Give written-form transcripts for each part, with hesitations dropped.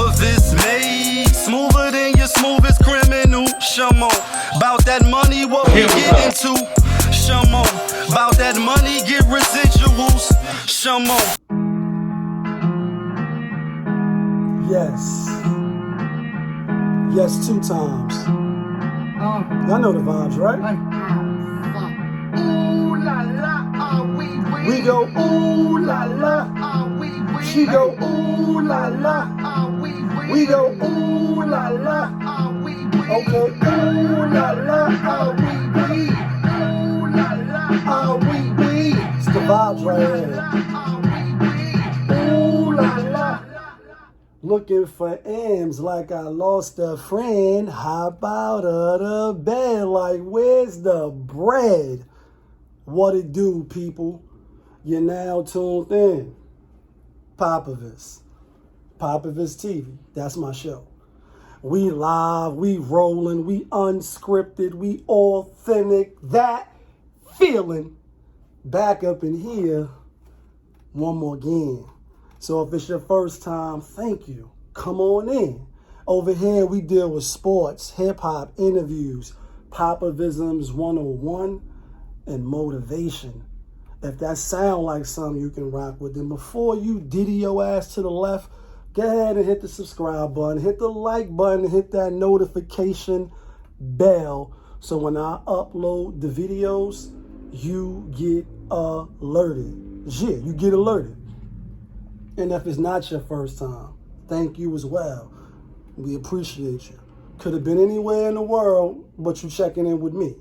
POPAVIST made smoother than your smoothest criminal. Shamo, about that money, what we get into. Shamo, about that money, get residuals. Shamo. Yes. Yes, 2 times. Y'all know the vibes, right? Ooh la la, ah wee wee. We go ooh la la. Ah wee wee. She go ooh la la. Ah wee wee. We go ooh la la. Ah wee wee. Okay, ooh la la, ah wee wee. Ooh la la, Ah wee wee. It's the vibes right here. ah wee wee. Ooh la la. Looking for M's like I lost a friend. Hop out of the bed like where's the bread? What it do, people? You're now tuned in. POPAVIST. POPAVIST TV. That's my show. We live, we rolling, we unscripted, we authentic. That feeling back up in here one more again. So if it's your first time, thank you. Come on in. Over here, we deal with sports, hip-hop, interviews, Popavisms 101, and motivation. If that sound like something you can rock with, then before you diddy your ass to the left, go ahead and hit the subscribe button, hit the like button, hit that notification bell. So when I upload the videos, you get alerted. Yeah, you get alerted. And if it's not your first time, thank you as well. We appreciate you. Could have been anywhere in the world, but you checking in with me.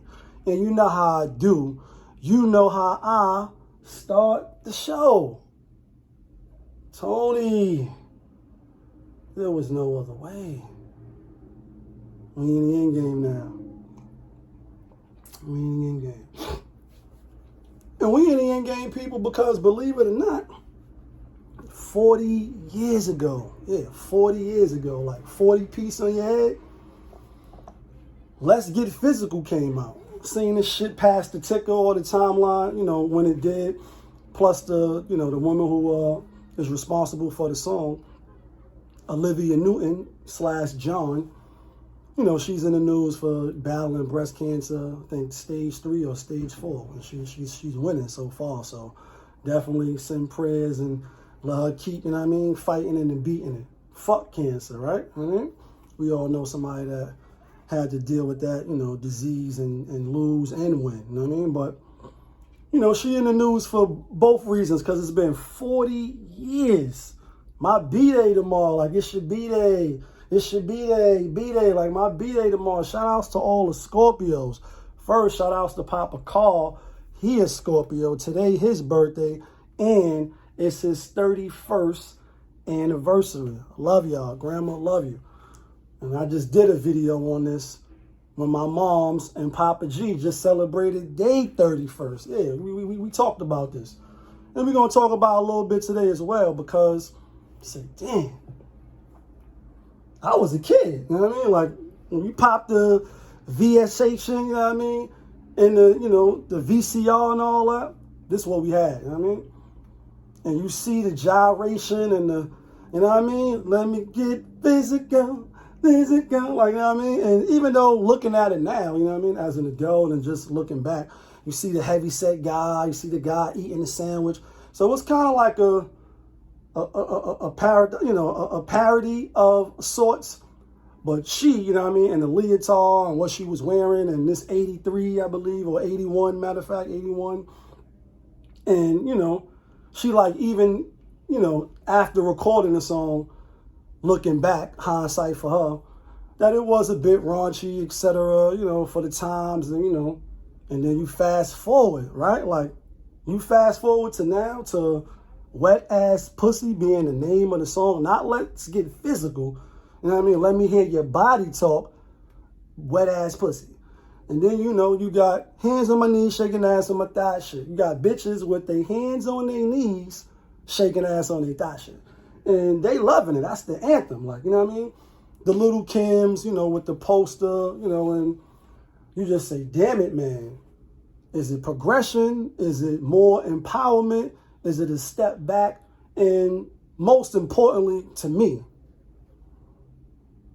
And you know how I do. You know how I start the show. Tony, there was no other way. We in the end game now. We in the end game. And we in the end game, people, because believe it or not, 40 years ago, 40 years ago, like 40 piece on your head, Let's Get Physical came out. Seeing this shit past the ticker or the timeline, when it did, plus the woman who is responsible for the song, Olivia Newton / John, she's in the news for battling breast cancer, I think stage 3 or stage 4, and she's winning so far. So definitely send prayers and let her keep, fighting it and beating it. Fuck cancer, right? We all know somebody that had to deal with that, disease and lose and win, But, she in the news for both reasons, because it's been 40 years. My B-Day tomorrow, like it should be day. It should be day, like my B-Day tomorrow. Shout outs to all the Scorpios. First, shout outs to Papa Carl. He is Scorpio. Today, his birthday, and it's his 31st anniversary. Love y'all. Grandma, love you. And I just did a video on this when my moms and Papa G just celebrated their 31st. Yeah, we talked about this. And we're going to talk about a little bit today as well, because I said, damn, I was a kid, Like, when we popped the VSH in, and the VCR and all that, this is what we had, And you see the gyration and the, let me get physical, like, And even though looking at it now, as an adult and just looking back, you see the heavy set guy, you see the guy eating the sandwich. So it's kind of like a parody of sorts. But she, and the leotard and what she was wearing, and this 83, I believe, or 81, matter of fact, 81. And, she like even, after recording the song, looking back, hindsight for her, that it was a bit raunchy, etc., for the times, and, and then you fast forward, right? Like, you fast forward to now, to Wet Ass Pussy being the name of the song, not Let's Get Physical, Let me hear your body talk, Wet Ass Pussy. And then, you got hands on my knees, shaking ass on my thigh shit. You got bitches with their hands on their knees, shaking ass on their thigh shit. And they loving it. That's the anthem. Like, The Little Kims, with the poster, and you just say, damn it, man. Is it progression? Is it more empowerment? Is it a step back? And most importantly, to me,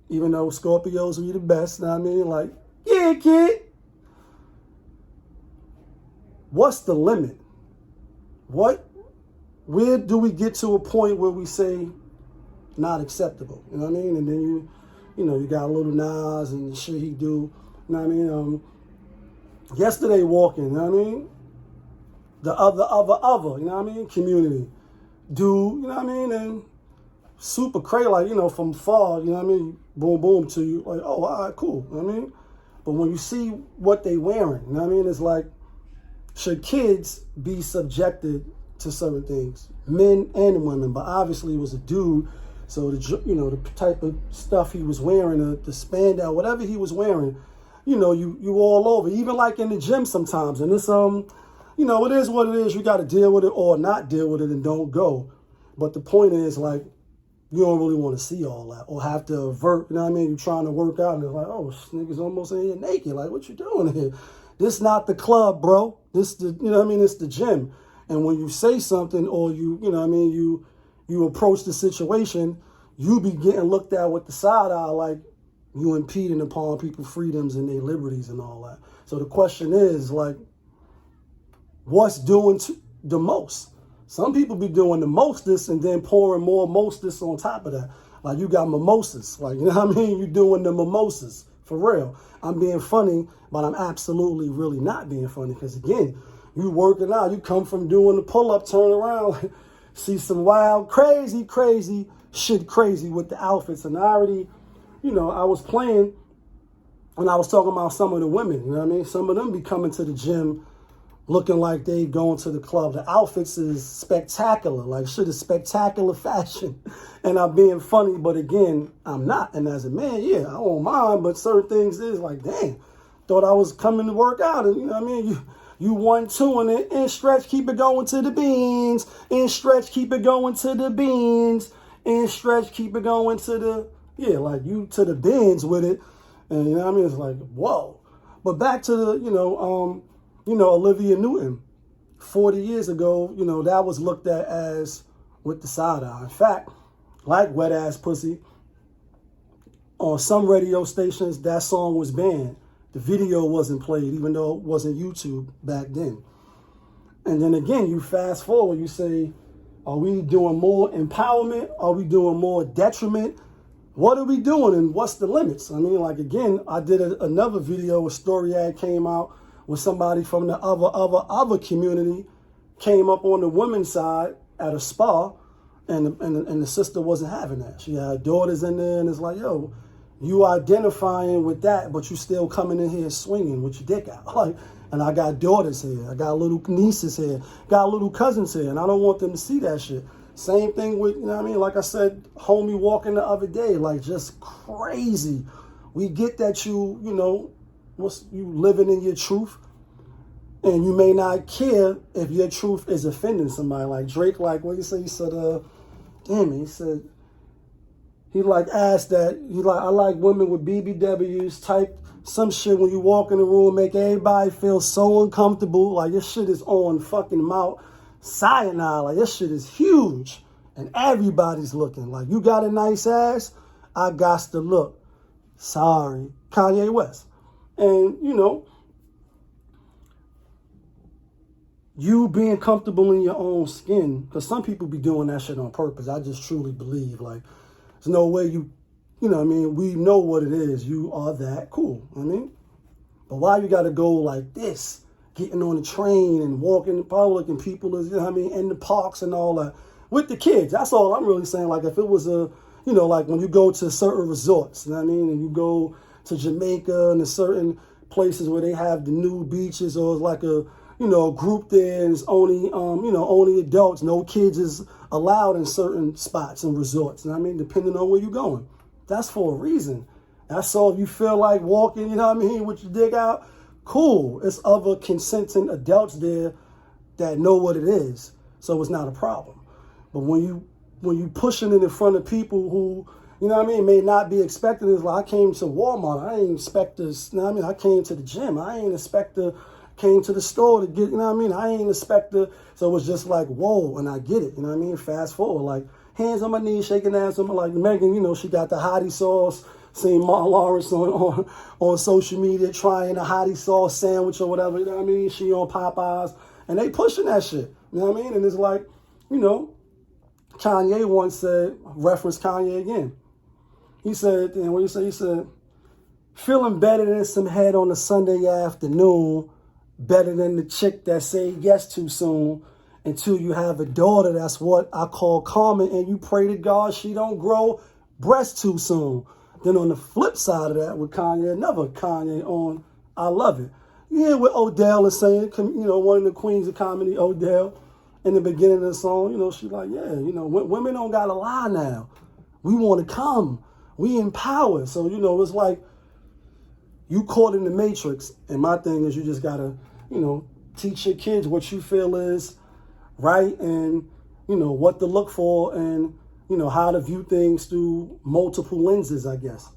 even though Scorpios are the best, you know what I mean? Like, yeah, kid. What's the limit? Where do we get to a point where we say not acceptable? You know what I mean? And then you got Little Nas and the shit he do. You know what I mean? Yesterday walking, you know what I mean? The other, you know what I mean? Community. Dude, you know what I mean? And super crazy, like, from far, you know what I mean? Boom, boom to you, like, oh, all right, cool, you know what I mean? But when you see what they wearing, you know what I mean? It's like, should kids be subjected to certain things? Men and women, but obviously it was a dude, so the type of stuff he was wearing, the spandex, whatever he was wearing, you all over, even like in the gym sometimes, and it's, it is what it is, you got to deal with it or not deal with it and don't go. But the point is, like, you don't really want to see all that or have to avert, you know what I mean? You're trying to work out and it's like, oh, this nigga's almost in here naked. Like, what you doing here? This not the club, bro. This the, you know what I mean? It's the gym. And when you say something or you know what I mean, you approach the situation, you be getting looked at with the side eye like you impeding upon people's freedoms and their liberties and all that. So the question is, like, what's doing the most? Some people be doing the mostest and then pouring more mostest on top of that. Like, you got mimosas. Like, you know what I mean? You doing the mimosas. For real. I'm being funny, but I'm absolutely really not being funny. Because, again, you working out. You come from doing the pull-up, turn around, see some wild, crazy shit crazy with the outfits. And I already, I was playing and I was talking about some of the women. You know what I mean? Some of them be coming to the gym looking like they going to the club. The outfits is spectacular. Like, shit is spectacular fashion. And I'm being funny, but again, I'm not. And as a man, yeah, I won't mind, but certain things is like, damn, thought I was coming to work out. And you know what I mean? You 1-2 and stretch, keep it going to the beans. And stretch, keep it going to the beans. And stretch, keep it going to the, like you to the beans with it. And you know what I mean? It's like, whoa. But back to the, Olivia Newton, 40 years ago, that was looked at as with the side eye. In fact, like Wet Ass Pussy, on some radio stations, that song was banned. The video wasn't played, even though it wasn't YouTube back then. And then again, you fast forward, you say, are we doing more empowerment? Are we doing more detriment? What are we doing and what's the limits? I mean, like, again, I did another video, a story ad came out with somebody from the other community came up on the women's side at a spa, and the sister wasn't having that. She had daughters in there, and it's like, yo, you identifying with that, but you still coming in here swinging with your dick out. Like, and I got daughters here, I got little nieces here, got little cousins here, and I don't want them to see that shit. Same thing with, you know what I mean? Like I said, homie walking the other day, like, just crazy. We get that you living in your truth, and you may not care if your truth is offending somebody. Like Drake, like, what did he say? He said, he asked that, I like women with BBWs, type some shit when you walk in the room, make everybody feel so uncomfortable. Like, this shit is on fucking Mount Sinai. Like, this shit is huge. And everybody's looking. Like, you got a nice ass, I got to look. Sorry. Kanye West. And, you being comfortable in your own skin, because some people be doing that shit on purpose. I just truly believe, like, there's no way we know what it is. You are that cool, I mean? But why you got to go like this, getting on the train and walking in public and people is, in the parks and all that, with the kids? That's all I'm really saying. Like, if it was like when you go to certain resorts, and you go to Jamaica and to certain places where they have the new beaches, or it's like a group there and it's only, only adults, no kids is allowed in certain spots and resorts, depending on where you're going. That's for a reason. That's all. If you feel like walking, with your dick out, cool. It's other consenting adults there that know what it is, so it's not a problem. But when you pushing it in front of people who, may not be expecting it, like, I came to Walmart, I ain't expect this, I came to the gym, I ain't expect to, came to the store to get, I ain't expect to, so it was just like, whoa, and I get it, fast forward, like, hands on my knees, shaking ass on my, like, Megan, she got the hottie sauce, seen Martin Lawrence on social media trying a hottie sauce sandwich or whatever, you know what I mean? She on Popeyes, and they pushing that shit, you know what I mean? And it's like, you know, Kanye once said, reference Kanye again. He said, and what he said? He said, feeling better than some head on a Sunday afternoon, better than the chick that say yes too soon, until you have a daughter, that's what I call common, and you pray to God she don't grow breasts too soon. Then on the flip side of that, with Kanye, another Kanye on I Love It. You hear what Odell is saying, you know, one of the queens of comedy, Odell, in the beginning of the song, you know, she's like, yeah, you know, women don't gotta lie now. We want to come. We empower. So, you know, it's like you caught in the matrix, and my thing is you just gotta, you know, teach your kids what you feel is right, and you know what to look for, and you know how to view things through multiple lenses, I guess.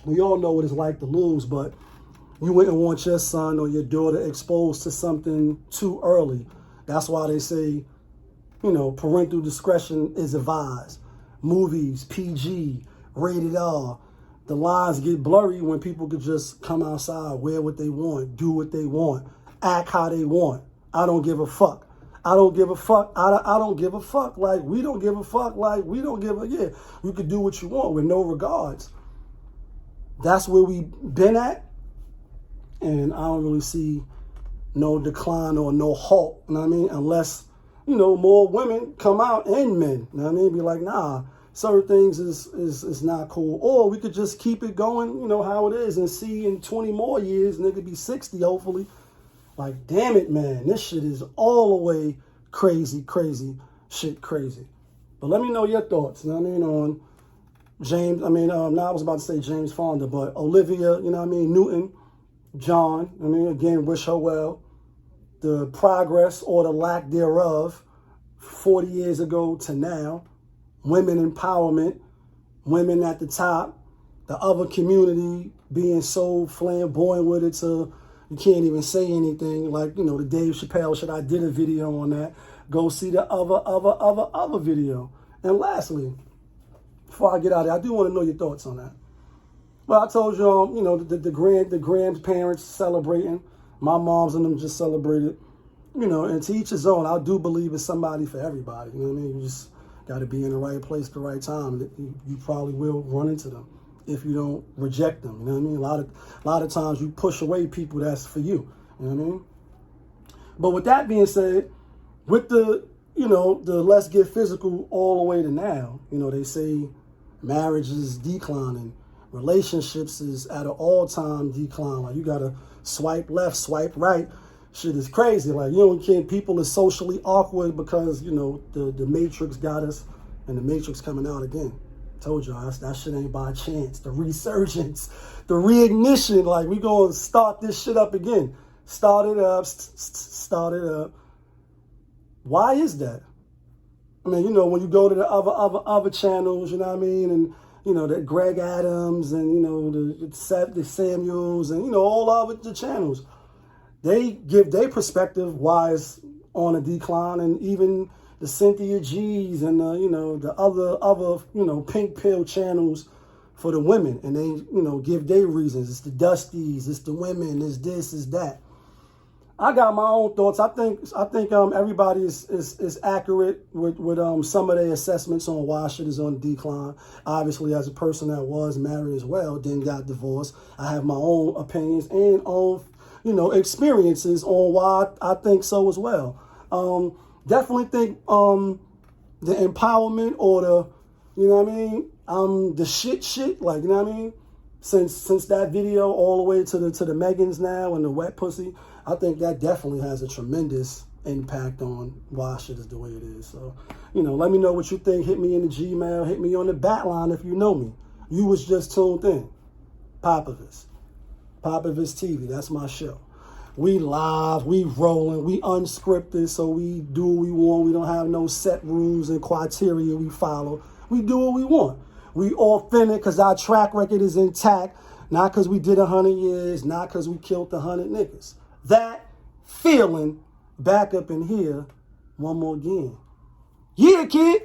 We all know what it's like to lose, but you wouldn't want your son or your daughter exposed to something too early. That's why they say, you know, parental discretion is advised. Movies, PG, rated R. The lines get blurry when people could just come outside, wear what they want, do what they want, act how they want. I don't give a fuck. I don't give a fuck. I don't give a fuck. Like, we don't give a fuck. Like, we don't give a, yeah. You can do what you want with no regards. That's where we been at. And I don't really see no decline or no halt, you know what I mean? Unless, you know, more women come out and men, you know what I mean? Be like, nah, certain things is not cool. Or we could just keep it going, you know, how it is, and see in 20 more years, nigga be 60, hopefully. Like, damn it, man, this shit is all the way crazy, shit crazy. But let me know your thoughts, you know what I mean, on James, I was about to say James Fonda, but Olivia, you know what I mean, Newton, John, I mean, again, wish her well. The progress or the lack thereof, 40 years ago to now, women empowerment, women at the top, the other community being so flamboyant with it to you can't even say anything. Like, you know, the Dave Chappelle shit, I did a video on that. Go see the other video. And lastly, before I get out of here, I do want to know your thoughts on that. Well, I told you, you know, the grandparents celebrating. My moms and them just celebrated. You know, and to each his own. I do believe it's somebody for everybody. You know what I mean? You just got to be in the right place at the right time. You probably will run into them if you don't reject them. You know what I mean? A lot of times you push away people that's for you. You know what I mean? But with that being said, with the, you know, the let's get physical all the way to now, you know, they say marriage is declining. Relationships is at an all-time decline. Like, you got to swipe left, swipe right. Shit is crazy. Like, you don't care. People are socially awkward because, you know, the Matrix got us, and the Matrix coming out again. Told y'all, that shit ain't by chance. The resurgence, the reignition, like, we gonna start this shit up again. Start it up. Why is that? I mean, you know, when you go to the other channels, you know what I mean, and you know, the Greg Adams and, you know, the Samuels and, you know, all of the channels, they give their perspective why it's on a decline, and even the Cynthia G's and you know, the other you know, pink pill channels for the women, and they, you know, give their reasons. It's the Dusties, it's the women, it's this, it's that. I got my own thoughts. I think everybody is accurate with some of their assessments on why shit is on decline. Obviously, as a person that was married as well, then got divorced, I have my own opinions and own, you know, experiences on why I think so as well. Definitely think the empowerment or the, you know what I mean, the shit, like, you know what I mean? Since that video all the way to the Megans now and the wet pussy, I think that definitely has a tremendous impact on why shit is the way it is. So, you know, let me know what you think. Hit me in the Gmail. Hit me on the bat line if you know me. You was just tuned in. POPAVIST TV, that's my show. We live, we rolling, we unscripted, so we do what we want. We don't have no set rules and criteria we follow. We do what we want. We authentic because our track record is intact, not because we did 100 years, not because we killed 100 niggas. That feeling back up in here one more again. Yeah, kid.